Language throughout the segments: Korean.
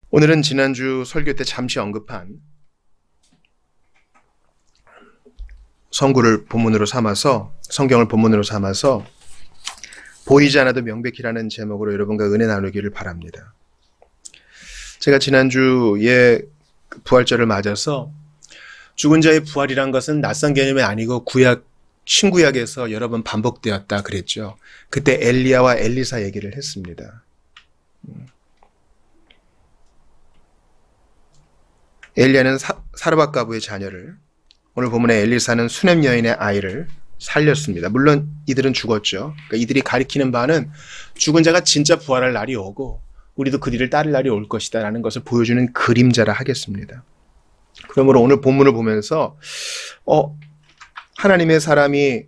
오늘은 지난주 설교 때 잠시 언급한 성경을 본문으로 삼아서 보이지 않아도 명백히라는 제목으로 여러분과 은혜 나누기를 바랍니다. 제가 지난주에 부활절을 맞아서 죽은 자의 부활이란 것은 낯선 개념이 아니고 신구약에서 여러 번 반복되었다 그랬죠. 그때 엘리야와 엘리사 얘기를 했습니다. 엘리야는 사르밧 과부의 자녀를, 오늘 본문의 엘리사는 수넴 여인의 아이를 살렸습니다. 물론 이들은 죽었죠. 그러니까 이들이 가리키는 바는 죽은 자가 진짜 부활할 날이 오고 우리도 그들을 따를 날이 올 것이다 라는 것을 보여주는 그림자라 하겠습니다. 그러므로 오늘 본문을 보면서 하나님의 사람이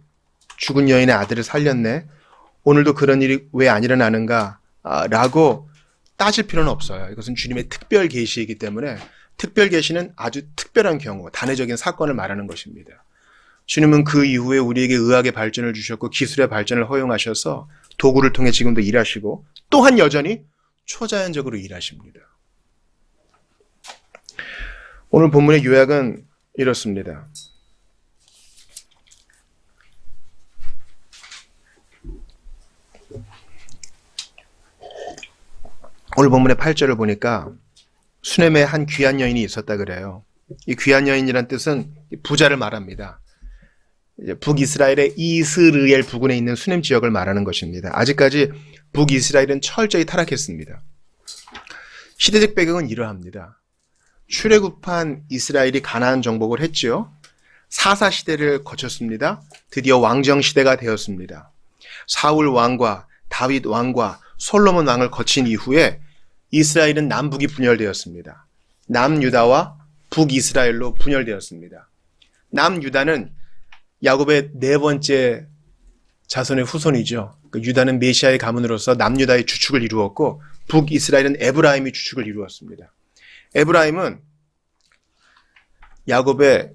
죽은 여인의 아들을 살렸네, 오늘도 그런 일이 왜 안 일어나는가 라고 따질 필요는 없어요. 이것은 주님의 특별 계시이기 때문에 특별 계시는 아주 특별한 경우, 단회적인 사건을 말하는 것입니다. 주님은 그 이후에 우리에게 의학의 발전을 주셨고 기술의 발전을 허용하셔서 도구를 통해 지금도 일하시고 또한 여전히 초자연적으로 일하십니다. 오늘 본문의 요약은 이렇습니다. 오늘 본문의 8절을 보니까 수넴에 한 귀한 여인이 있었다 그래요. 이 귀한 여인이란 뜻은 부자를 말합니다. 북이스라엘의 이스르엘 부근에 있는 수넴 지역을 말하는 것입니다. 아직까지 북이스라엘은 철저히 타락했습니다. 시대적 배경은 이러합니다. 출애굽한 이스라엘이 가나안 정복을 했죠. 사사 시대를 거쳤습니다. 드디어 왕정 시대가 되었습니다. 사울 왕과 다윗 왕과 솔로몬 왕을 거친 이후에 이스라엘은 남북이 분열되었습니다. 남유다와 북이스라엘로 분열되었습니다. 남유다는 야곱의 네 번째 자손의 후손이죠. 유다는 메시아의 가문으로서 남유다의 주축을 이루었고 북이스라엘은 에브라임이 주축을 이루었습니다. 에브라임은 야곱의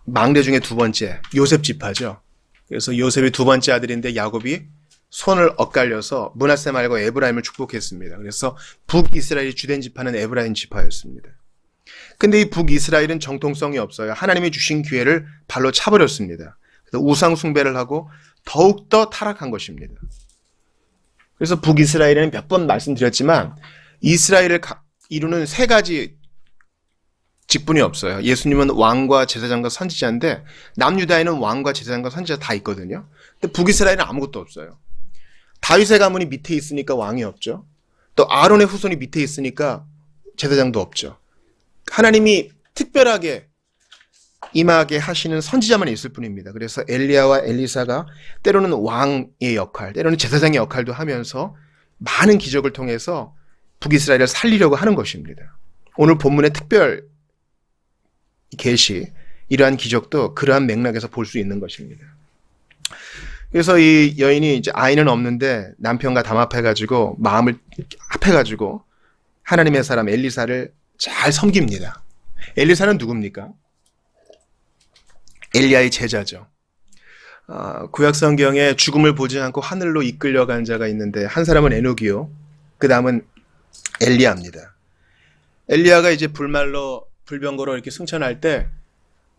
망대 중에 두 번째, 요셉 지파죠. 그래서 요셉의 두 번째 아들인데 야곱이 손을 엇갈려서 므낫세 말고 에브라임을 축복했습니다. 그래서 북이스라엘이 주된 지파는 에브라임 지파였습니다. 근데 이 북이스라엘은 정통성이 없어요. 하나님이 주신 기회를 발로 차버렸습니다. 그래서 우상 숭배를 하고 더욱더 타락한 것입니다. 그래서 북이스라엘에는 몇 번 말씀드렸지만 이스라엘을 이루는 세 가지 직분이 없어요. 예수님은 왕과 제사장과 선지자인데 남유다에는 왕과 제사장과 선지자 다 있거든요. 근데 북이스라엘은 아무것도 없어요. 다윗의 가문이 밑에 있으니까 왕이 없죠. 또 아론의 후손이 밑에 있으니까 제사장도 없죠. 하나님이 특별하게 임하게 하시는 선지자만 있을 뿐입니다. 그래서 엘리야와 엘리사가 때로는 왕의 역할, 때로는 제사장의 역할도 하면서 많은 기적을 통해서 북이스라엘을 살리려고 하는 것입니다. 오늘 본문의 특별 계시, 이러한 기적도 그러한 맥락에서 볼 수 있는 것입니다. 그래서 이 여인이 이제 아이는 없는데 남편과 담합해가지고 마음을 합해가지고 하나님의 사람 엘리사를 잘 섬깁니다. 엘리사는 누굽니까? 엘리야의 제자죠. 구약 성경에 죽음을 보지 않고 하늘로 이끌려간 자가 있는데 한 사람은 에녹이요, 그 다음은 엘리야입니다. 엘리야가 이제 불병거로 이렇게 승천할 때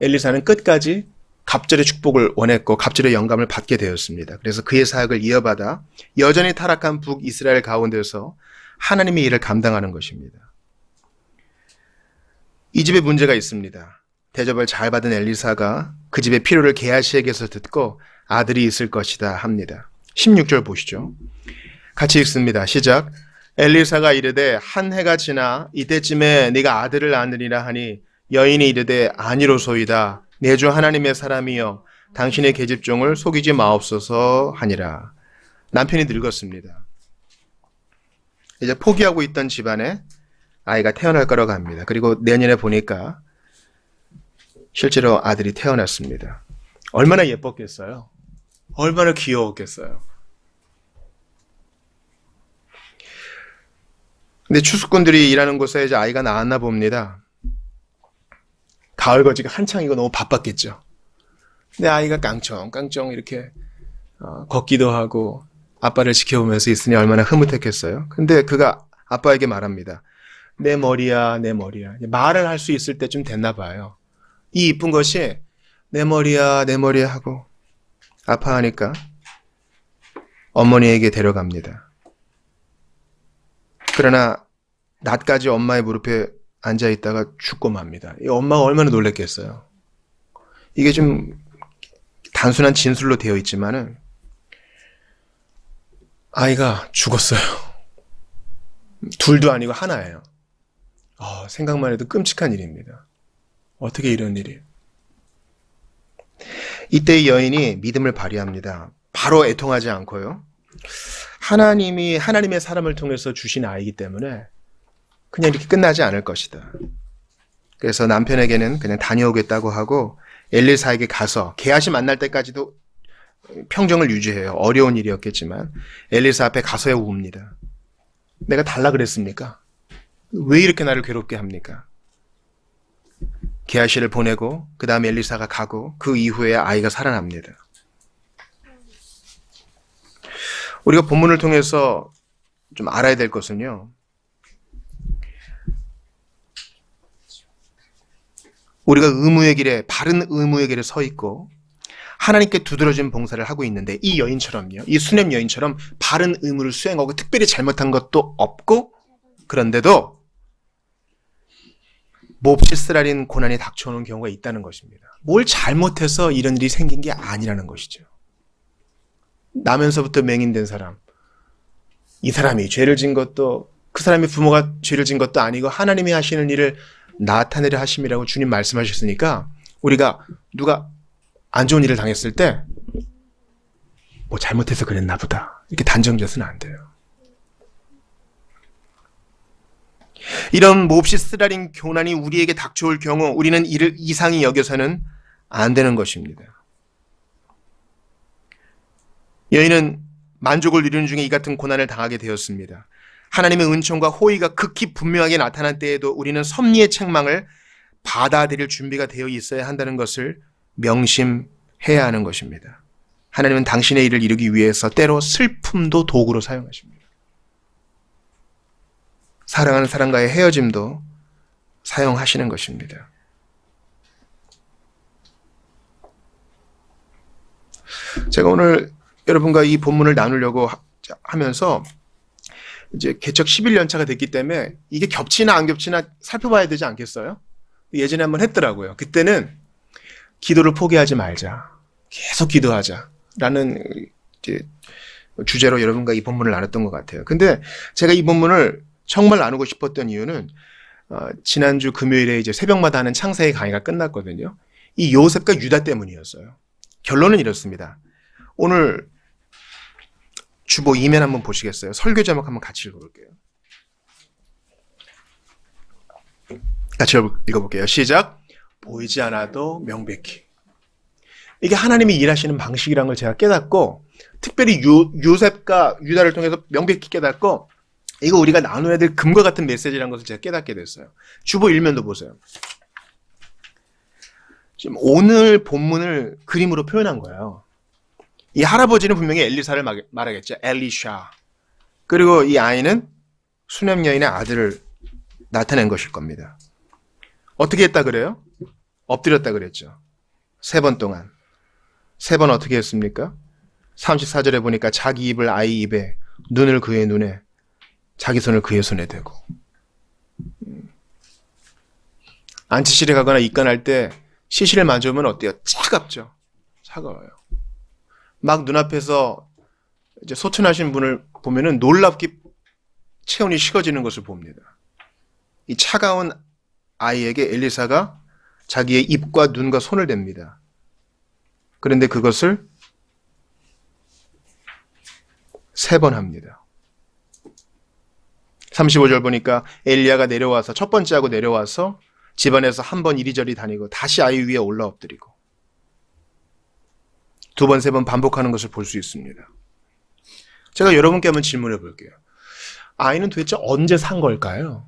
엘리사는 끝까지 갑절의 축복을 원했고 갑절의 영감을 받게 되었습니다. 그래서 그의 사역을 이어받아 여전히 타락한 북이스라엘 가운데서 하나님의 일을 감당하는 것입니다. 이 집에 문제가 있습니다. 대접을 잘 받은 엘리사가 그 집의 필요를 게하시에게서 듣고 아들이 있을 것이다 합니다. 16절 보시죠. 같이 읽습니다. 시작. 엘리사가 이르되 한 해가 지나 이때쯤에 네가 아들을 낳으리라 하니 여인이 이르되 아니로소이다. 내 주 하나님의 사람이여 당신의 계집종을 속이지 마옵소서 하니라. 남편이 늙었습니다. 이제 포기하고 있던 집안에 아이가 태어날 거라고 합니다. 그리고 내년에 보니까 실제로 아들이 태어났습니다. 얼마나 예뻤겠어요? 얼마나 귀여웠겠어요? 근데 추수꾼들이 일하는 곳에 이제 아이가 나왔나 봅니다. 가을 거지가 한창이고 너무 바빴겠죠. 근데 아이가 깡총깡총 이렇게 걷기도 하고 아빠를 지켜보면서 있으니 얼마나 흐뭇했겠어요. 근데 그가 아빠에게 말합니다. 내 머리야, 내 머리야. 말을 할 수 있을 때쯤 됐나 봐요. 이 이쁜 것이 내 머리야, 내 머리야 하고 아파하니까 어머니에게 데려갑니다. 그러나 낮까지 엄마의 무릎에 앉아 있다가 죽고 맙니다. 이 엄마가 얼마나 놀랬겠어요. 이게 좀 단순한 진술로 되어 있지만은 아이가 죽었어요. 둘도 아니고 하나예요. 생각만 해도 끔찍한 일입니다. 어떻게 이런 일이? 이때 이 여인이 믿음을 발휘합니다. 바로 애통하지 않고요. 하나님의 사람을 통해서 주신 아이이기 때문에 그냥 이렇게 끝나지 않을 것이다. 그래서 남편에게는 그냥 다녀오겠다고 하고 엘리사에게 가서 게하시 만날 때까지도 평정을 유지해요. 어려운 일이었겠지만 엘리사 앞에 가서야 웁니다. 내가 달라 그랬습니까? 왜 이렇게 나를 괴롭게 합니까? 게하시를 보내고 그 다음에 엘리사가 가고 그 이후에 아이가 살아납니다. 우리가 본문을 통해서 좀 알아야 될 것은요. 우리가 의무의 길에 바른 의무의 길에 서 있고 하나님께 두드러진 봉사를 하고 있는데 이 여인처럼요. 이 수냄 여인처럼 바른 의무를 수행하고 특별히 잘못한 것도 없고 그런데도 몹시 쓰라린 고난이 닥쳐오는 경우가 있다는 것입니다. 뭘 잘못해서 이런 일이 생긴 게 아니라는 것이죠. 나면서부터 맹인된 사람, 이 사람이 죄를 진 것도 그 사람의 부모가 죄를 진 것도 아니고 하나님이 하시는 일을 나타내려 하심이라고 주님 말씀하셨으니까 우리가 누가 안 좋은 일을 당했을 때 뭐 잘못해서 그랬나 보다 이렇게 단정지어서는 안 돼요. 이런 몹시 쓰라린 교난이 우리에게 닥쳐올 경우 우리는 이를 이상히 여겨서는 안 되는 것입니다. 여인은 만족을 누리는 중에 이 같은 고난을 당하게 되었습니다. 하나님의 은총과 호의가 극히 분명하게 나타난 때에도 우리는 섭리의 책망을 받아들일 준비가 되어 있어야 한다는 것을 명심해야 하는 것입니다. 하나님은 당신의 일을 이루기 위해서 때로 슬픔도 도구로 사용하십니다. 사랑하는 사람과의 헤어짐도 사용하시는 것입니다. 제가 오늘 여러분과 이 본문을 나누려고 하면서 이제 개척 11년 차가 됐기 때문에 이게 겹치나 안 겹치나 살펴봐야 되지 않겠어요? 예전에 한번 했더라고요. 그때는 기도를 포기하지 말자. 계속 기도하자라는 이제 주제로 여러분과 이 본문을 나눴던 것 같아요. 근데 제가 이 본문을 정말 나누고 싶었던 이유는 지난주 금요일에 이제 새벽마다 하는 창세의 강의가 끝났거든요. 이 요셉과 유다 때문이었어요. 결론은 이렇습니다. 오늘 주보 2면 한번 보시겠어요? 설교 제목 한번 같이 읽어볼게요. 같이 읽어볼게요. 시작. 보이지 않아도 명백히. 이게 하나님이 일하시는 방식이라는 걸 제가 깨닫고 특별히 요셉과 유다를 통해서 명백히 깨닫고 이거 우리가 나눠야 될 금과 같은 메시지라는 것을 제가 깨닫게 됐어요. 주보 1면도 보세요. 지금 오늘 본문을 그림으로 표현한 거예요. 이 할아버지는 분명히 엘리사를 말하겠죠. 엘리샤. 그리고 이 아이는 수냄 여인의 아들을 나타낸 것일 겁니다. 어떻게 했다 그래요? 엎드렸다 그랬죠. 3번 동안. 3번 어떻게 했습니까? 34절에 보니까 자기 입을 아이 입에, 눈을 그의 눈에, 자기 손을 그의 손에 대고. 안치실에 가거나 입간할 때 시신을 만져보면 어때요? 차갑죠. 차가워요. 막 눈앞에서 이제 소천하신 분을 보면은 놀랍게 체온이 식어지는 것을 봅니다. 이 차가운 아이에게 엘리사가 자기의 입과 눈과 손을 댑니다. 그런데 그것을 3번 합니다. 35절 보니까 엘리야가 내려와서 첫 번째 하고 내려와서 집안에서 한 번 이리저리 다니고 다시 아이 위에 올라 엎드리고 2번, 3번 반복하는 것을 볼 수 있습니다. 제가 여러분께 한번 질문해 볼게요. 아이는 도대체 언제 산 걸까요?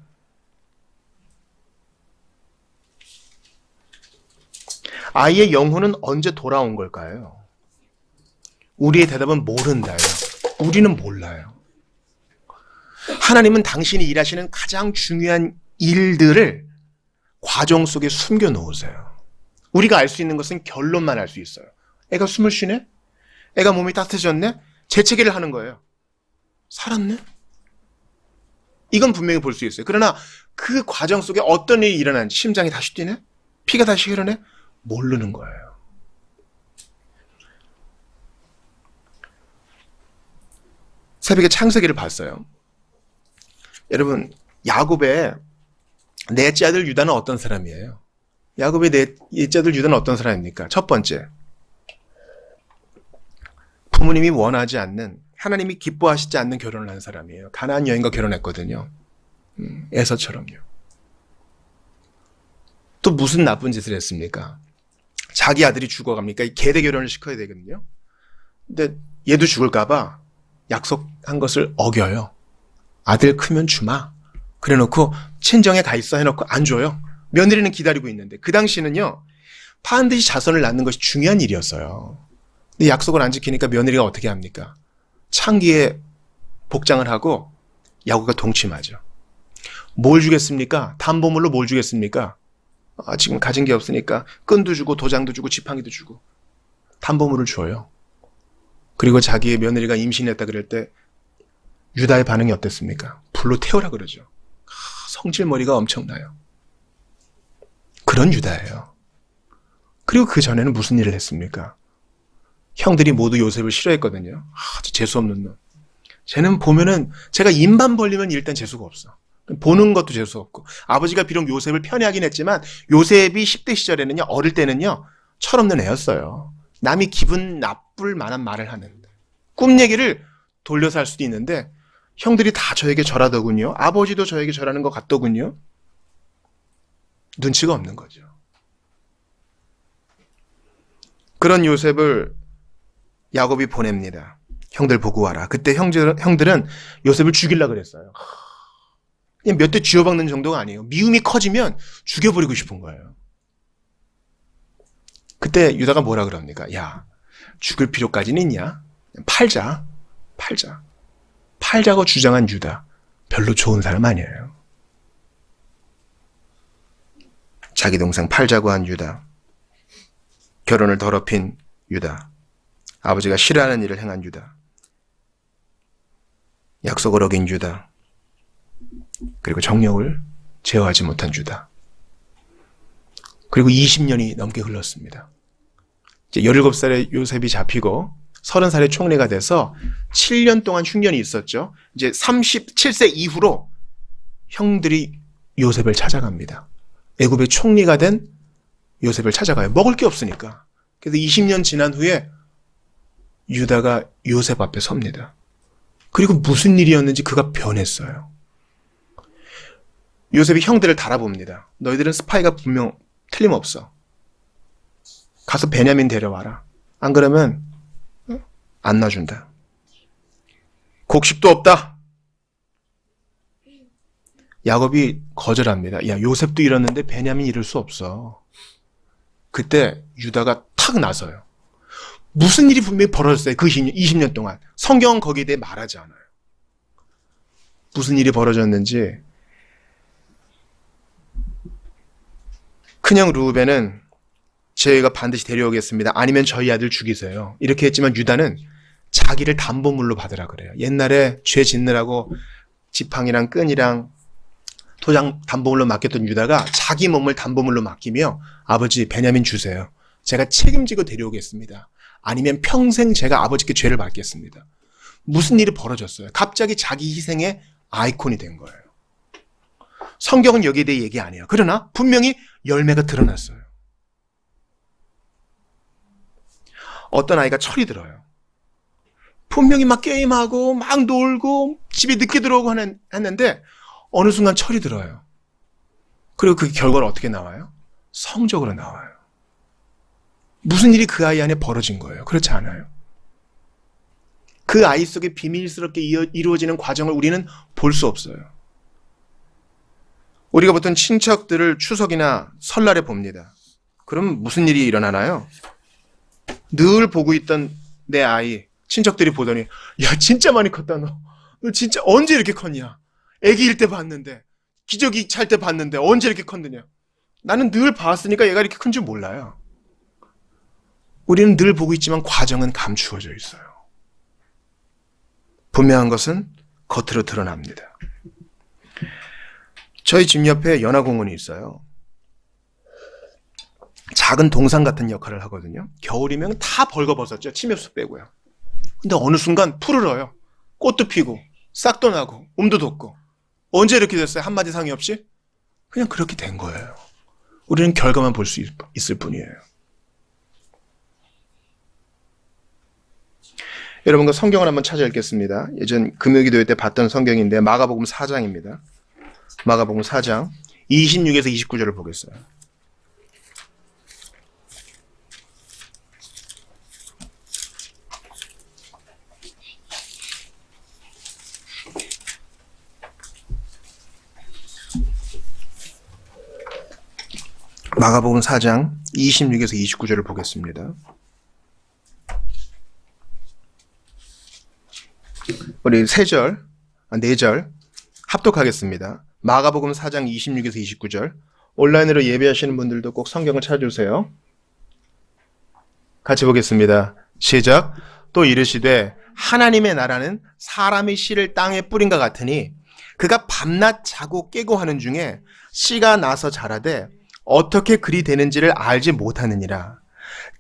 아이의 영혼은 언제 돌아온 걸까요? 우리의 대답은 모른다요. 우리는 몰라요. 하나님은 당신이 일하시는 가장 중요한 일들을 과정 속에 숨겨 놓으세요. 우리가 알 수 있는 것은 결론만 알 수 있어요. 애가 숨을 쉬네? 애가 몸이 따뜻해졌네? 재채기를 하는 거예요. 살았네? 이건 분명히 볼 수 있어요. 그러나 그 과정 속에 어떤 일이 일어나는지, 심장이 다시 뛰네? 피가 다시 흐르네? 모르는 거예요. 새벽에 창세기를 봤어요. 여러분, 야곱의 넷째 아들 유다는 어떤 사람이에요? 야곱의 넷째 아들 유다는 어떤 사람입니까? 첫 번째, 부모님이 원하지 않는, 하나님이 기뻐하시지 않는 결혼을 한 사람이에요. 가나안 여인과 결혼했거든요. 에서처럼요. 또 무슨 나쁜 짓을 했습니까? 자기 아들이 죽어갑니까? 계대 결혼을 시켜야 되거든요. 근데 얘도 죽을까봐 약속한 것을 어겨요. 아들 크면 주마. 그래놓고 친정에 가 있어 해놓고 안 줘요. 며느리는 기다리고 있는데, 그 당시는요, 반드시 자손을 낳는 것이 중요한 일이었어요. 근데 약속을 안 지키니까 며느리가 어떻게 합니까? 창기에 복장을 하고 야곱과 동침하죠. 뭘 주겠습니까? 담보물로 뭘 주겠습니까? 지금 가진 게 없으니까 끈도 주고 도장도 주고 지팡이도 주고 담보물을 줘요. 그리고 자기의 며느리가 임신했다 그럴 때 유다의 반응이 어땠습니까? 불로 태우라 그러죠. 성질머리가 엄청나요. 그런 유다예요. 그리고 그 전에는 무슨 일을 했습니까? 형들이 모두 요셉을 싫어했거든요. 아주 재수없는 놈. 쟤는 보면은 제가 입만 벌리면 일단 재수가 없어. 보는 것도 재수 없고. 아버지가 비록 요셉을 편애하긴 했지만 요셉이 10대 시절에는요, 어릴 때는요, 철없는 애였어요. 남이 기분 나쁠 만한 말을 하는, 꿈 얘기를 돌려서 할 수도 있는데 형들이 다 저에게 절하더군요. 아버지도 저에게 절하는 것 같더군요. 눈치가 없는 거죠. 그런 요셉을 야곱이 보냅니다. 형들 보고 와라. 그때 형들은 요셉을 죽이려고 그랬어요. 그냥 몇 대 쥐어박는 정도가 아니에요. 미움이 커지면 죽여버리고 싶은 거예요. 그때 유다가 뭐라 그럽니까? 야, 죽을 필요까지는 있냐? 팔자. 팔자고 주장한 유다. 별로 좋은 사람 아니에요. 자기 동생 팔자고 한 유다. 결혼을 더럽힌 유다. 아버지가 싫어하는 일을 행한 유다. 약속을 어긴 유다. 그리고 정력을 제어하지 못한 유다. 그리고 20년이 넘게 흘렀습니다. 이제 17살에 요셉이 잡히고 30살에 총리가 돼서 7년 동안 흉년이 있었죠. 이제 37세 이후로 형들이 요셉을 찾아갑니다. 애굽의 총리가 된 요셉을 찾아가요. 먹을 게 없으니까. 그래서 20년 지난 후에 유다가 요셉 앞에 섭니다. 그리고 무슨 일이었는지 그가 변했어요. 요셉이 형들을 달아봅니다. 너희들은 스파이가 분명 틀림없어. 가서 베냐민 데려와라. 안 그러면 안 놔준다. 곡식도 없다. 야곱이 거절합니다. 야, 요셉도 이랬는데 베냐민 이럴 수 없어. 그때 유다가 탁 나서요. 무슨 일이 분명히 벌어졌어요. 그 20년 동안. 성경은 거기에 대해 말하지 않아요. 무슨 일이 벌어졌는지. 큰형 르우벤은 저희가 반드시 데려오겠습니다. 아니면 저희 아들 죽이세요. 이렇게 했지만 유다는 자기를 담보물로 받으라 그래요. 옛날에 죄 짓느라고 지팡이랑 끈이랑 도장 담보물로 맡겼던 유다가 자기 몸을 담보물로 맡기며 아버지 베냐민 주세요. 제가 책임지고 데려오겠습니다. 아니면 평생 제가 아버지께 죄를 받겠습니다. 무슨 일이 벌어졌어요? 갑자기 자기 희생의 아이콘이 된 거예요. 성경은 여기에 대해 얘기 안 해요. 그러나 분명히 열매가 드러났어요. 어떤 아이가 철이 들어요. 분명히 막 게임하고 막 놀고 집에 늦게 들어오고 했는데 어느 순간 철이 들어요. 그리고 그 결과는 어떻게 나와요? 성적으로 나와요. 무슨 일이 그 아이 안에 벌어진 거예요? 그렇지 않아요? 그 아이 속에 비밀스럽게 이루어지는 과정을 우리는 볼 수 없어요. 우리가 보통 친척들을 추석이나 설날에 봅니다. 그럼 무슨 일이 일어나나요? 늘 보고 있던 내 아이, 친척들이 보더니 야 진짜 많이 컸다 너 너 진짜 언제 이렇게 컸냐? 아기일 때 봤는데, 기저귀 찰 때 봤는데 언제 이렇게 컸느냐? 나는 늘 봤으니까 얘가 이렇게 큰 줄 몰라요. 우리는 늘 보고 있지만 과정은 감추어져 있어요. 분명한 것은 겉으로 드러납니다. 저희 집 옆에 연화공원이 있어요. 작은 동상 같은 역할을 하거든요. 겨울이면 다 벌거벗었죠. 침엽수 빼고요. 근데 어느 순간 푸르러요. 꽃도 피고 싹도 나고 움도 돋고. 언제 이렇게 됐어요? 한마디 상의 없이? 그냥 그렇게 된 거예요. 우리는 결과만 볼 수 있을 뿐이에요. 여러분과 성경을 한번 찾아 읽겠습니다. 예전 금요기도회 때 봤던 성경인데 마가복음 4장입니다. 마가복음 4장 26에서 29절을 보겠어요. 마가복음 4장 26에서 29절을 보겠습니다. 우리 4절 합독하겠습니다. 마가복음 4장 26에서 29절. 온라인으로 예배하시는 분들도 꼭 성경을 찾아주세요. 같이 보겠습니다. 시작. 또 이르시되 하나님의 나라는 사람의 씨를 땅에 뿌린 것 같으니 그가 밤낮 자고 깨고 하는 중에 씨가 나서 자라되 어떻게 그리 되는지를 알지 못하느니라.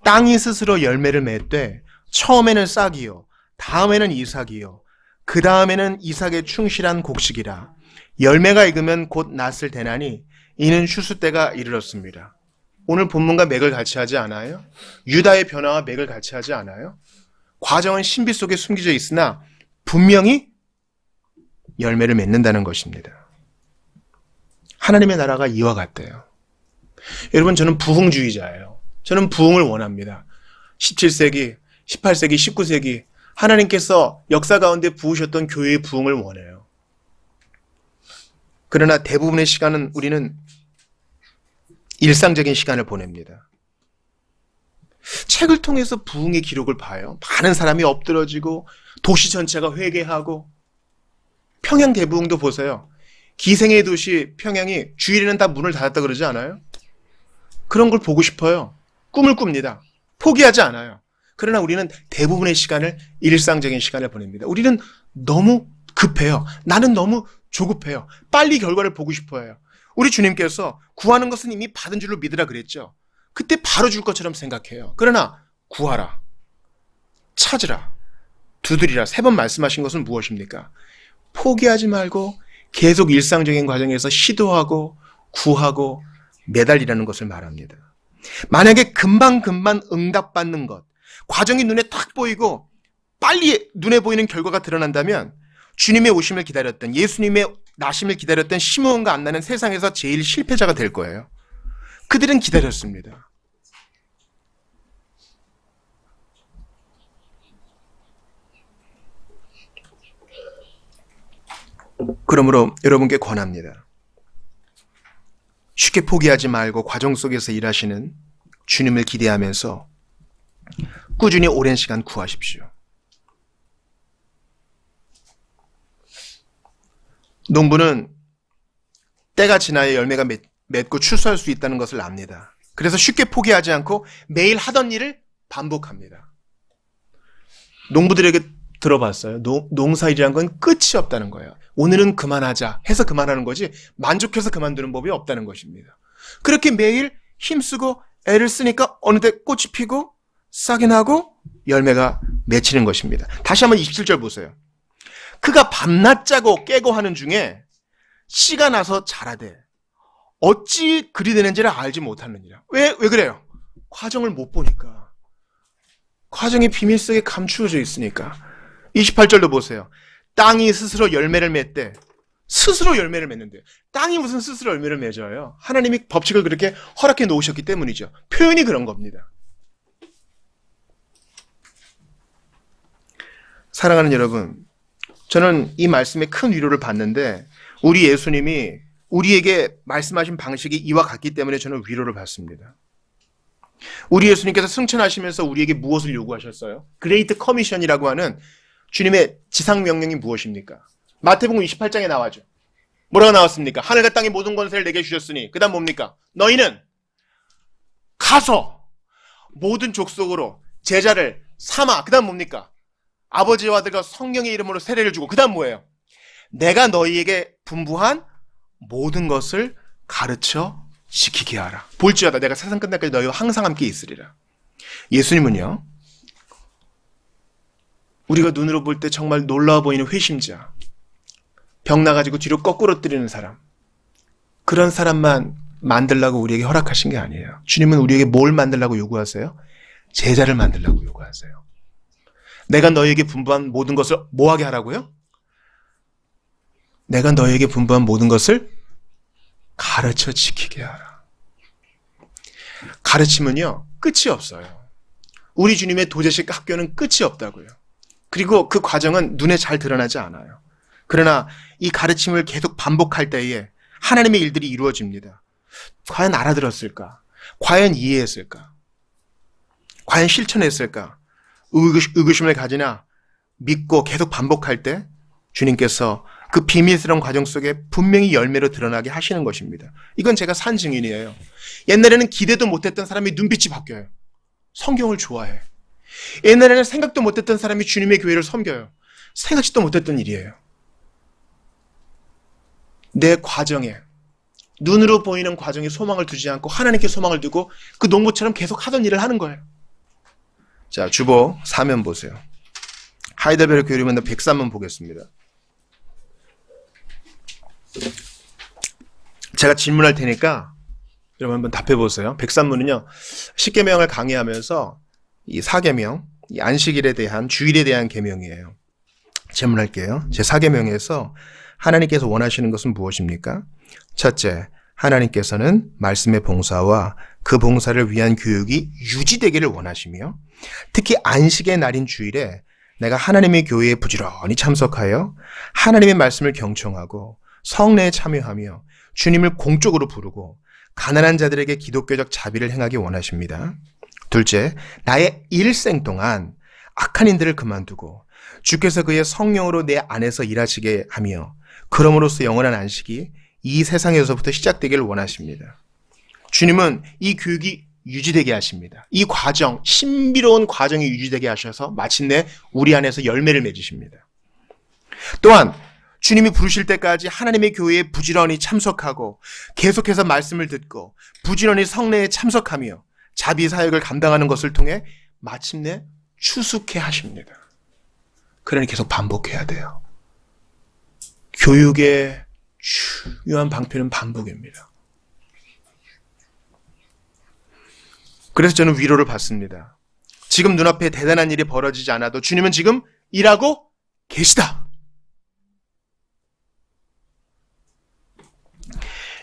땅이 스스로 열매를 맺되 처음에는 싹이요 다음에는 이삭이요 그 다음에는 이삭의 충실한 곡식이라. 열매가 익으면 곧 낫을 대나니 이는 휴수 때가 이르렀습니다. 오늘 본문과 맥을 같이 하지 않아요? 유다의 변화와 맥을 같이 하지 않아요? 과정은 신비 속에 숨겨져 있으나 분명히 열매를 맺는다는 것입니다. 하나님의 나라가 이와 같대요. 여러분, 저는 부흥주의자예요. 저는 부흥을 원합니다. 17세기, 18세기, 19세기 하나님께서 역사 가운데 부으셨던 교회의 부흥을 원해요. 그러나 대부분의 시간은 우리는 일상적인 시간을 보냅니다. 책을 통해서 부흥의 기록을 봐요. 많은 사람이 엎드러지고 도시 전체가 회개하고 평양 대부흥도 보세요. 기생의 도시 평양이 주일에는 다 문을 닫았다 그러지 않아요? 그런 걸 보고 싶어요. 꿈을 꿉니다. 포기하지 않아요. 그러나 우리는 대부분의 시간을 일상적인 시간을 보냅니다. 우리는 너무 급해요. 나는 너무 조급해요. 빨리 결과를 보고 싶어요. 우리 주님께서 구하는 것은 이미 받은 줄로 믿으라 그랬죠. 그때 바로 줄 것처럼 생각해요. 그러나 구하라, 찾으라, 두드리라 3번 말씀하신 것은 무엇입니까? 포기하지 말고 계속 일상적인 과정에서 시도하고 구하고 매달리라는 것을 말합니다. 만약에 금방금방 응답받는 것, 과정이 눈에 딱 보이고 빨리 눈에 보이는 결과가 드러난다면 주님의 오심을 기다렸던, 예수님의 나심을 기다렸던 시므온과 안나는 세상에서 제일 실패자가 될 거예요. 그들은 기다렸습니다. 그러므로 여러분께 권합니다. 쉽게 포기하지 말고 과정 속에서 일하시는 주님을 기대하면서 꾸준히 오랜 시간 구하십시오. 농부는 때가 지나야 열매가 맺고 추수할 수 있다는 것을 압니다. 그래서 쉽게 포기하지 않고 매일 하던 일을 반복합니다. 농부들에게 들어봤어요. 농사일이란 건 끝이 없다는 거예요. 오늘은 그만하자 해서 그만하는 거지 만족해서 그만두는 법이 없다는 것입니다. 그렇게 매일 힘쓰고 애를 쓰니까 어느새 꽃이 피고 싹이 나고 열매가 맺히는 것입니다. 다시 한번 27절 보세요. 그가 밤낮 자고 깨고 하는 중에 씨가 나서 자라되 어찌 그리 되는지를 알지 못하느니라. 왜 그래요? 과정을 못 보니까. 과정이 비밀 속에 감추어져 있으니까. 28절도 보세요. 땅이 스스로 열매를 맺되, 스스로 열매를 맺는데 땅이 무슨 스스로 열매를 맺어요? 하나님이 법칙을 그렇게 허락해 놓으셨기 때문이죠. 표현이 그런 겁니다. 사랑하는 여러분, 저는 이 말씀에 큰 위로를 받는데 우리 예수님이 우리에게 말씀하신 방식이 이와 같기 때문에 저는 위로를 받습니다. 우리 예수님께서 승천하시면서 우리에게 무엇을 요구하셨어요? 그레이트 커미션이라고 하는 주님의 지상 명령이 무엇입니까? 마태복음 28장에 나와죠. 뭐라고 나왔습니까? 하늘과 땅의 모든 권세를 내게 주셨으니 그 다음 뭡니까? 너희는 가서 모든 족속으로 제자를 삼아. 그 다음 뭡니까? 아버지와 아들과 성령의 이름으로 세례를 주고 그 다음 뭐예요? 내가 너희에게 분부한 모든 것을 가르쳐 지키게 하라. 볼지어다 내가 세상 끝날까지 너희와 항상 함께 있으리라. 예수님은요, 우리가 눈으로 볼 때 정말 놀라워 보이는 회심자, 병 나가지고 뒤로 거꾸로 뜨리는 사람, 그런 사람만 만들라고 우리에게 허락하신 게 아니에요. 주님은 우리에게 뭘 만들라고 요구하세요? 제자를 만들라고 요구하세요. 내가 너희에게 분부한 모든 것을 뭐하게 하라고요? 내가 너희에게 분부한 모든 것을 가르쳐 지키게 하라. 가르침은요, 끝이 없어요. 우리 주님의 도제식 학교는 끝이 없다고요. 그리고 그 과정은 눈에 잘 드러나지 않아요. 그러나 이 가르침을 계속 반복할 때에 하나님의 일들이 이루어집니다. 과연 알아들었을까? 과연 이해했을까? 과연 실천했을까? 의구심을 가지나 믿고 계속 반복할 때 주님께서 그 비밀스러운 과정 속에 분명히 열매로 드러나게 하시는 것입니다. 이건 제가 산 증인이에요. 옛날에는 기대도 못했던 사람이 눈빛이 바뀌어요. 성경을 좋아해. 옛날에는 생각도 못했던 사람이 주님의 교회를 섬겨요. 생각지도 못했던 일이에요. 내 과정에, 눈으로 보이는 과정에 소망을 두지 않고 하나님께 소망을 두고 그 농부처럼 계속 하던 일을 하는 거예요. 자, 주보 4면 보세요. 하이델베르크 교리문 103면 보겠습니다. 제가 질문할 테니까 여러분 한번 답해 보세요. 103문은요, 십계명을 강의하면서 이 4계명, 이 안식일에 대한, 주일에 대한 계명이에요. 질문할게요. 제 4계명에서 하나님께서 원하시는 것은 무엇입니까? 첫째, 하나님께서는 말씀의 봉사와 그 봉사를 위한 교육이 유지되기를 원하시며, 특히 안식의 날인 주일에 내가 하나님의 교회에 부지런히 참석하여 하나님의 말씀을 경청하고 성례에 참여하며 주님을 공적으로 부르고 가난한 자들에게 기독교적 자비를 행하기 원하십니다. 둘째, 나의 일생 동안 악한 인들을 그만두고 주께서 그의 성령으로 내 안에서 일하시게 하며 그럼으로써 영원한 안식이 이 세상에서부터 시작되기를 원하십니다. 주님은 이 교육이 유지되게 하십니다. 이 과정, 신비로운 과정이 유지되게 하셔서 마침내 우리 안에서 열매를 맺으십니다. 또한 주님이 부르실 때까지 하나님의 교회에 부지런히 참석하고 계속해서 말씀을 듣고 부지런히 성례에 참석하며 자비 사역을 감당하는 것을 통해 마침내 추수케 하십니다. 그러니 계속 반복해야 돼요. 교육의 중요한 방편은 반복입니다. 그래서 저는 위로를 받습니다. 지금 눈앞에 대단한 일이 벌어지지 않아도 주님은 지금 일하고 계시다.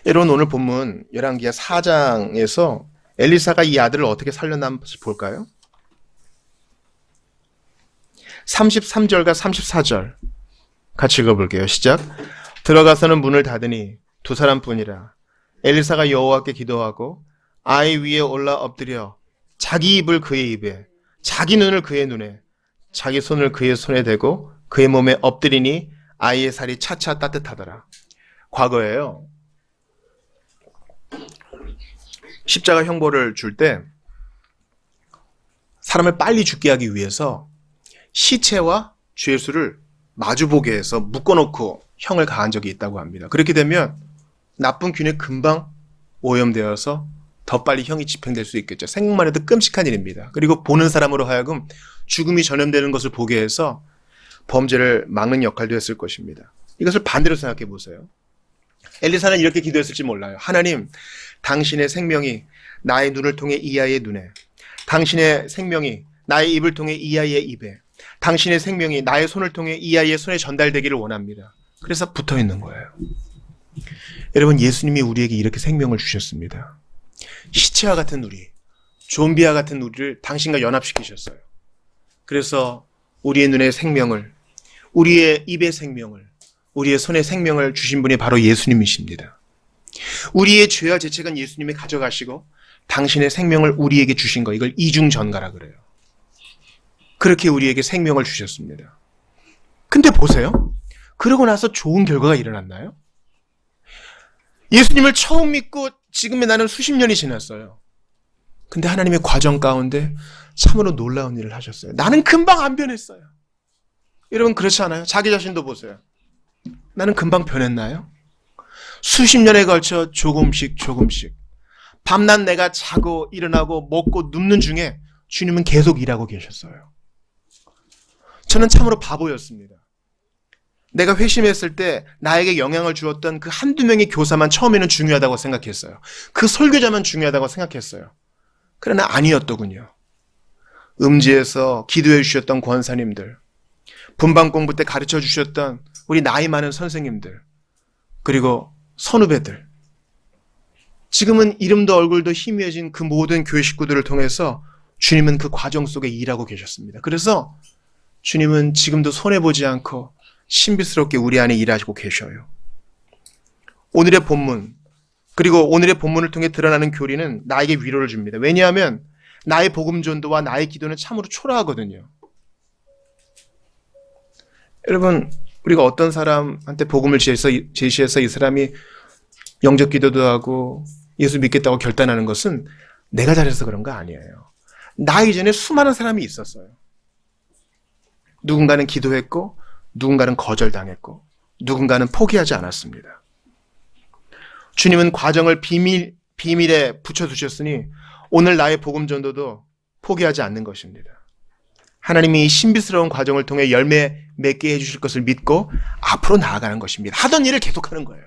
여러분, 오늘 본문 열왕기하 4장에서 엘리사가 이 아들을 어떻게 살렸나 한번 볼까요? 33절과 34절 같이 읽어볼게요. 시작. 들어가서는 문을 닫으니 두 사람뿐이라. 엘리사가 여호와께 기도하고 아이 위에 올라 엎드려 자기 입을 그의 입에, 자기 눈을 그의 눈에, 자기 손을 그의 손에 대고 그의 몸에 엎드리니 아이의 살이 차차 따뜻하더라. 과거에요, 십자가 형벌을 줄 때 사람을 빨리 죽게 하기 위해서 시체와 죄수를 마주보게 해서 묶어놓고 형을 가한 적이 있다고 합니다. 그렇게 되면 나쁜 균에 금방 오염되어서 더 빨리 형이 집행될 수 있겠죠. 생각만 해도 끔찍한 일입니다. 그리고 보는 사람으로 하여금 죽음이 전염되는 것을 보게 해서 범죄를 막는 역할도 했을 것입니다. 이것을 반대로 생각해 보세요. 엘리사는 이렇게 기도했을지 몰라요. 하나님, 당신의 생명이 나의 눈을 통해 이 아이의 눈에, 당신의 생명이 나의 입을 통해 이 아이의 입에, 당신의 생명이 나의 손을 통해 이 아이의 손에 전달되기를 원합니다. 그래서 붙어 있는 거예요. 여러분, 예수님이 우리에게 이렇게 생명을 주셨습니다. 시체와 같은 우리, 좀비와 같은 우리를 당신과 연합시키셨어요. 그래서 우리의 눈에 생명을, 우리의 입의 생명을, 우리의 손에 생명을 주신 분이 바로 예수님이십니다. 우리의 죄와 죄책은 예수님이 가져가시고 당신의 생명을 우리에게 주신 거, 이걸 이중전가라 그래요. 그렇게 우리에게 생명을 주셨습니다. 근데 보세요. 그러고 나서 좋은 결과가 일어났나요? 예수님을 처음 믿고 지금의 나는 수십 년이 지났어요. 근데 하나님의 과정 가운데 참으로 놀라운 일을 하셨어요. 나는 금방 안 변했어요. 여러분 그렇지 않아요? 자기 자신도 보세요. 나는 금방 변했나요? 수십 년에 걸쳐 조금씩 밤낮 내가 자고 일어나고 먹고 눕는 중에 주님은 계속 일하고 계셨어요. 저는 참으로 바보였습니다. 내가 회심했을 때 나에게 영향을 주었던 그 한두 명의 교사만 처음에는 중요하다고 생각했어요. 그 설교자만 중요하다고 생각했어요. 그러나 아니었더군요. 음지에서 기도해 주셨던 권사님들, 분방 공부 때 가르쳐 주셨던 우리 나이 많은 선생님들, 그리고 선후배들, 지금은 이름도 얼굴도 희미해진 그 모든 교회 식구들을 통해서 주님은 그 과정 속에 일하고 계셨습니다. 그래서 주님은 지금도 손해보지 않고 신비스럽게 우리 안에 일하시고 계셔요. 오늘의 본문, 그리고 오늘의 본문을 통해 드러나는 교리는 나에게 위로를 줍니다. 왜냐하면 나의 복음 전도와 나의 기도는 참으로 초라하거든요. 여러분, 우리가 어떤 사람한테 복음을 제시해서 이 사람이 영접 기도도 하고 예수 믿겠다고 결단하는 것은 내가 잘해서 그런 거 아니에요. 나 이전에 수많은 사람이 있었어요. 누군가는 기도했고, 누군가는 거절당했고, 누군가는 포기하지 않았습니다. 주님은 과정을 비밀에 붙여두셨으니 오늘 나의 복음 전도도 포기하지 않는 것입니다. 하나님이 이 신비스러운 과정을 통해 열매 맺게 해주실 것을 믿고 앞으로 나아가는 것입니다. 하던 일을 계속하는 거예요.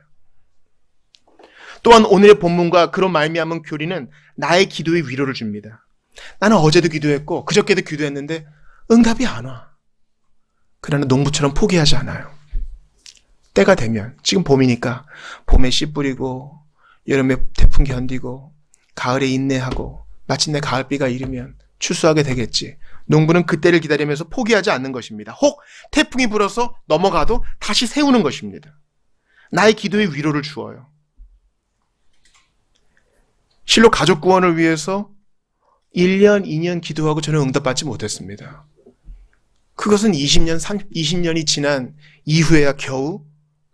또한 오늘의 본문과 그런 말미암은 교리는 나의 기도에 위로를 줍니다. 나는 어제도 기도했고 그저께도 기도했는데 응답이 안 와. 그러나 농부처럼 포기하지 않아요. 때가 되면, 지금 봄이니까 봄에 씨 뿌리고 여름에 태풍 견디고 가을에 인내하고 마침내 가을비가 이르면 추수하게 되겠지. 농부는 그때를 기다리면서 포기하지 않는 것입니다. 혹 태풍이 불어서 넘어가도 다시 세우는 것입니다. 나의 기도에 위로를 주어요. 실로 가족 구원을 위해서 1년, 2년 기도하고 저는 응답받지 못했습니다. 그것은 20년이 지난 이후에야 겨우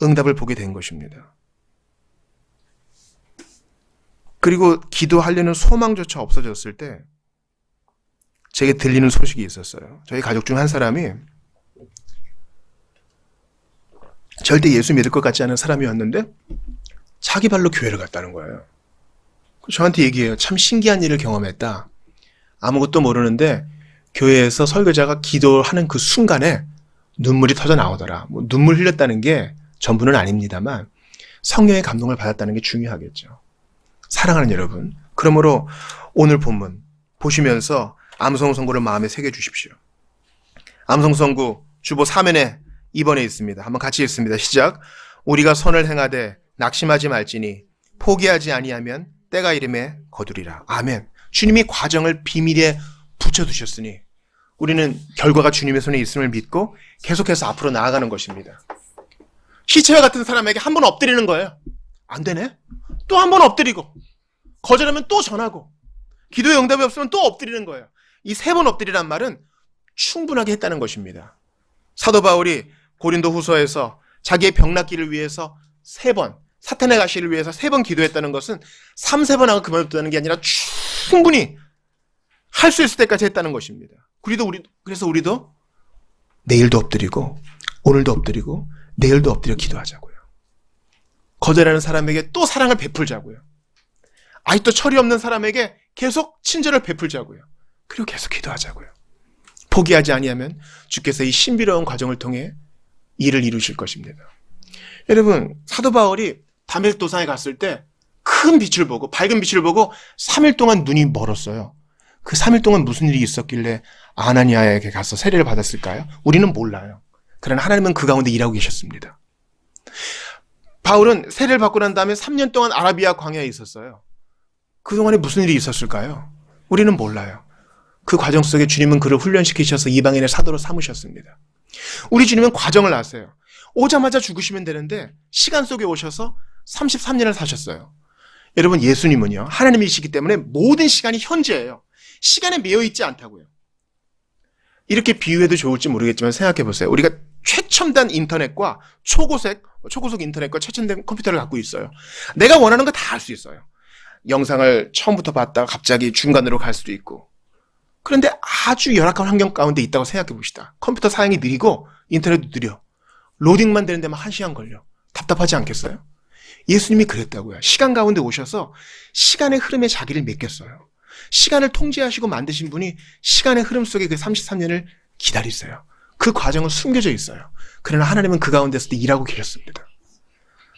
응답을 보게 된 것입니다. 그리고 기도하려는 소망조차 없어졌을 때 제게 들리는 소식이 있었어요. 저희 가족 중 한 사람이 절대 예수 믿을 것 같지 않은 사람이었는데 자기 발로 교회를 갔다는 거예요. 저한테 얘기해요. 참 신기한 일을 경험했다. 아무것도 모르는데 교회에서 설교자가 기도하는 그 순간에 눈물이 터져 나오더라. 뭐 눈물 흘렸다는 게 전부는 아닙니다만 성령의 감동을 받았다는 게 중요하겠죠. 사랑하는 여러분, 그러므로 오늘 본문 보시면서 암송 선고를 마음에 새겨주십시오. 암송 선고 주보 3면에 2번에 있습니다. 한번 같이 읽습니다. 시작. 우리가 선을 행하되 낙심하지 말지니 포기하지 아니하면 때가 이름에 거두리라. 아멘. 주님이 과정을 비밀에 붙여두셨으니 우리는 결과가 주님의 손에 있음을 믿고 계속해서 앞으로 나아가는 것입니다. 시체와 같은 사람에게 한 번 엎드리는 거예요. 안 되네? 또 한 번 엎드리고, 거절하면 또 전하고, 기도의 응답이 없으면 또 엎드리는 거예요. 이 3번 엎드리란 말은 충분하게 했다는 것입니다. 사도 바울이 고린도 후서에서 자기의 병낫기를 위해서 3번, 사탄의 가시를 위해서 3번 기도했다는 것은 3-4번 하고 그만뒀다는 게 아니라 충분히 할 수 있을 때까지 했다는 것입니다. 그래서 우리도 내일도 엎드리고 오늘도 엎드리고 내일도 엎드려 기도하자고요. 거절하는 사람에게 또 사랑을 베풀자고요. 아직도 철이 없는 사람에게 계속 친절을 베풀자고요. 그리고 계속 기도하자고요. 포기하지 아니하면 주께서 이 신비로운 과정을 통해 일을 이루실 것입니다. 여러분, 사도 바울이 다메섹 도상에 갔을 때 큰 빛을 보고, 밝은 빛을 보고 3일 동안 눈이 멀었어요. 그 3일 동안 무슨 일이 있었길래 아나니아에게 가서 세례를 받았을까요? 우리는 몰라요. 그러나 하나님은 그 가운데 일하고 계셨습니다. 바울은 세례를 받고 난 다음에 3년 동안 아라비아 광야에 있었어요. 그동안에 무슨 일이 있었을까요? 우리는 몰라요. 그 과정 속에 주님은 그를 훈련시키셔서 이방인의 사도로 삼으셨습니다. 우리 주님은 과정을 아세요. 오자마자 죽으시면 되는데 시간 속에 오셔서 33년을 사셨어요. 여러분, 예수님은요, 하나님이시기 때문에 모든 시간이 현재예요. 시간에 매여 있지 않다고요. 이렇게 비유해도 좋을지 모르겠지만 생각해 보세요. 우리가 최첨단 인터넷과 초고속 인터넷과 최첨단 컴퓨터를 갖고 있어요. 내가 원하는 거 다 할 수 있어요. 영상을 처음부터 봤다가 갑자기 중간으로 갈 수도 있고. 그런데 아주 열악한 환경 가운데 있다고 생각해 봅시다. 컴퓨터 사용이 느리고 인터넷도 느려. 로딩만 되는 데만 1시간 걸려. 답답하지 않겠어요? 예수님이 그랬다고요. 시간 가운데 오셔서 시간의 흐름에 자기를 맡겼어요. 시간을 통제하시고 만드신 분이 시간의 흐름 속에 그 33년을 기다리세요. 그 과정은 숨겨져 있어요. 그러나 하나님은 그 가운데서도 일하고 계셨습니다.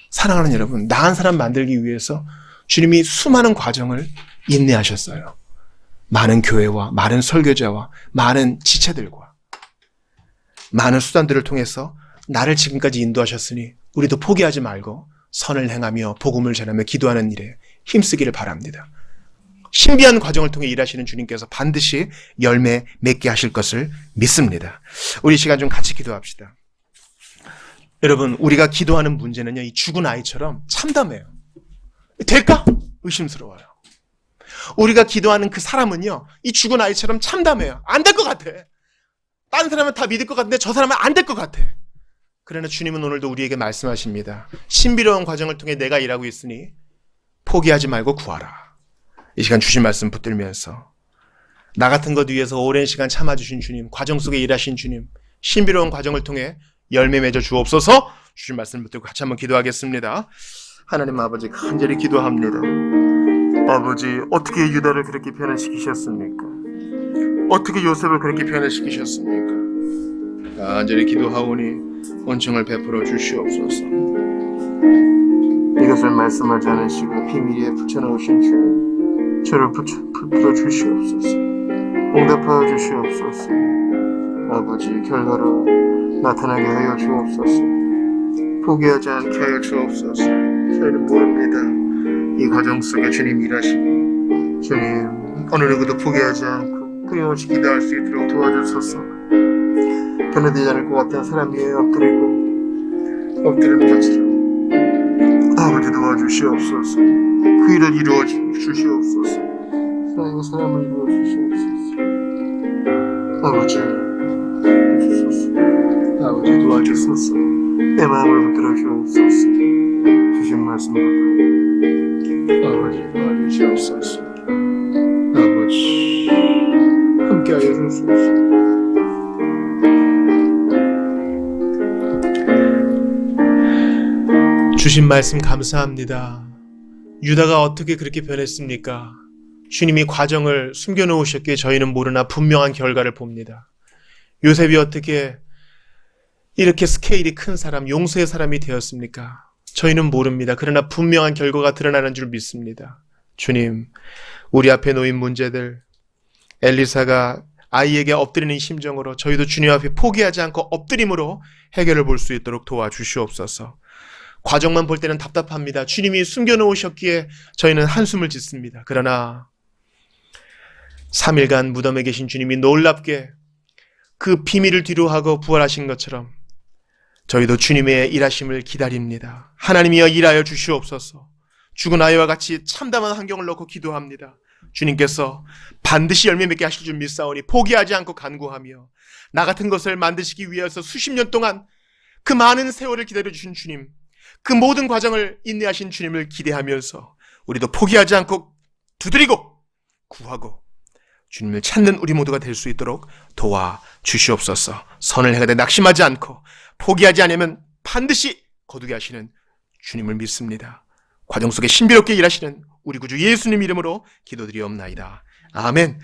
사랑하는 여러분, 나은 사람 만들기 위해서 주님이 수많은 과정을 인내하셨어요. 많은 교회와 많은 설교자와 많은 지체들과 많은 수단들을 통해서 나를 지금까지 인도하셨으니 우리도 포기하지 말고 선을 행하며 복음을 전하며 기도하는 일에 힘쓰기를 바랍니다. 신비한 과정을 통해 일하시는 주님께서 반드시 열매 맺게 하실 것을 믿습니다. 우리 시간 좀 같이 기도합시다. 여러분, 우리가 기도하는 문제는요, 이 죽은 아이처럼 참담해요. 될까? 의심스러워요. 우리가 기도하는 그 사람은요, 이 죽은 아이처럼 참담해요. 안 될 것 같아. 다른 사람은 다 믿을 것 같은데 저 사람은 안 될 것 같아. 그러나 주님은 오늘도 우리에게 말씀하십니다. 신비로운 과정을 통해 내가 일하고 있으니 포기하지 말고 구하라. 이 시간 주신 말씀 붙들면서 나 같은 것 위해서 오랜 시간 참아주신 주님, 과정 속에 일하신 주님, 신비로운 과정을 통해 열매 맺어 주옵소서. 주신 말씀 붙들고 같이 한번 기도하겠습니다. 하나님 아버지, 간절히 기도합니다. 아버지, 어떻게 유다를 그렇게 변화시키셨습니까? 어떻게 요셉을 그렇게 변화시키셨습니까? 간절히 기도하오니 원청을 베풀어 주시옵소서. 이것을 말씀하지 않으시고 비밀에 붙여놓으신 주님, 저를 풀어 주시옵소서. 응답하여 주시옵소서. 아버지, 결과로 나타나게 하여 주옵소서. 포기하지 않게 하여 주옵소서. 저희는 모릅니다. 이 과정 속에 주님 일하시고 주님 어느 누구도 포기하지 않고 끊임없이 기도할 수 있도록 도와주소서. 변화되지 않을 것 같은 사람 위에 엎드리는 것처럼 아버지 도와주시옵소서. 그 일을 이루어 주시옵소서. 사랑의 사람을 이루어 주시옵소서. 아버지 도와주소서. 아버지 도와주소서. 내 마음을 붙들어 주옵소서. 주신 말씀 받아 아버지 도와주시옵소서. 아버지 함께하여 주소서. 주신 말씀 감사합니다. 유다가 어떻게 그렇게 변했습니까? 주님이 과정을 숨겨놓으셨기에 저희는 모르나 분명한 결과를 봅니다. 요셉이 어떻게 이렇게 스케일이 큰 사람, 용서의 사람이 되었습니까? 저희는 모릅니다. 그러나 분명한 결과가 드러나는 줄 믿습니다. 주님, 우리 앞에 놓인 문제들, 엘리사가 아이에게 엎드리는 심정으로 저희도 주님 앞에 포기하지 않고 엎드림으로 해결을 볼 수 있도록 도와주시옵소서. 과정만 볼 때는 답답합니다. 주님이 숨겨놓으셨기에 저희는 한숨을 짓습니다. 그러나 3일간 무덤에 계신 주님이 놀랍게 그 비밀을 뒤로하고 부활하신 것처럼 저희도 주님의 일하심을 기다립니다. 하나님이여 일하여 주시옵소서. 죽은 아이와 같이 참담한 환경을 놓고 기도합니다. 주님께서 반드시 열매 맺게 하실 줄 믿사오니 포기하지 않고 간구하며 나 같은 것을 만드시기 위해서 수십 년 동안 그 많은 세월을 기다려주신 주님, 그 모든 과정을 인내하신 주님을 기대하면서 우리도 포기하지 않고 두드리고 구하고 주님을 찾는 우리 모두가 될 수 있도록 도와주시옵소서. 선을 행하되 낙심하지 않고 포기하지 않으면 반드시 거두게 하시는 주님을 믿습니다. 과정 속에 신비롭게 일하시는 우리 구주 예수님 이름으로 기도드리옵나이다. 아멘.